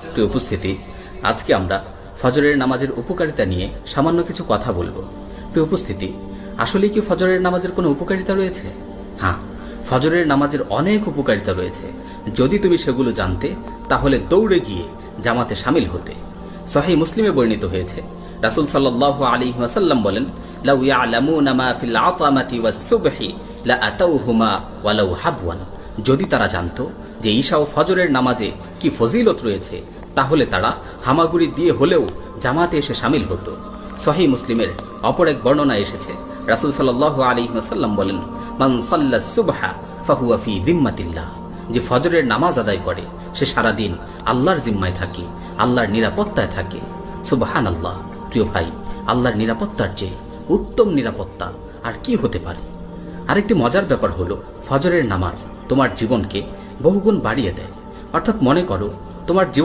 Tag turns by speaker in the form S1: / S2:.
S1: প্রিয় উপস্থিতি, আজকে আমরা ফজরের নামাজের উপকারিতা নিয়ে সামান্য কিছু কথা বলবো। প্রিয় উপস্থিতি, আসলে কি ফজরের নামাজের কোনো উপকারিতা রয়েছে? হ্যাঁ, ফজরের নামাজের অনেক উপকারিতা রয়েছে। যদি তুমি সেগুলো জানতে, তাহলে দৌড়ে গিয়ে জামাতে শামিল হতে। সহিহ মুসলিমে বর্ণিত হয়েছে, রাসূল সাল্লাল্লাহু আলাইহি ওয়াসাল্লাম বলেন, লাউ ইয়ালামুনা মা ফিল আতামাতি ওয়াস সুবহি লা আতাউহুমা ওয়ালাউ হাবওয়ান। যদি তারা জানতো যে ঈশা ও ফজরের নামাজে কি ফজিলত রয়েছে, তাহলে তারা হামাগুড়ি দিয়ে হলেও জামাতে এসে শামিল হতো। সহিহ মুসলিমের অপর এক বর্ণনায় এসেছে, রাসূল সাল্লাল্লাহু আলাইহি ওয়াসাল্লাম বলেন, মান সাল্লাস সুবহা ফাহুয়া ফি যিম্মাতিল্লাহ। যে ফজরের নামাজ আদায় করে সে সারাদিন আল্লাহর জিম্মায় থাকে, আল্লাহর নিরাপত্তায় থাকে। সুবহানাল্লাহ। প্রিয় ভাই, আল্লাহর নিরাপত্তার চেয়ে উত্তম নিরাপত্তা আর কি হতে পারে? আরেকটি মজার ব্যাপার হলো, ফজরের নামাজ তোমার জীবনকে বহুগুণ বাড়িয়ে দেয়। অর্থাৎ মনে করো, তোমার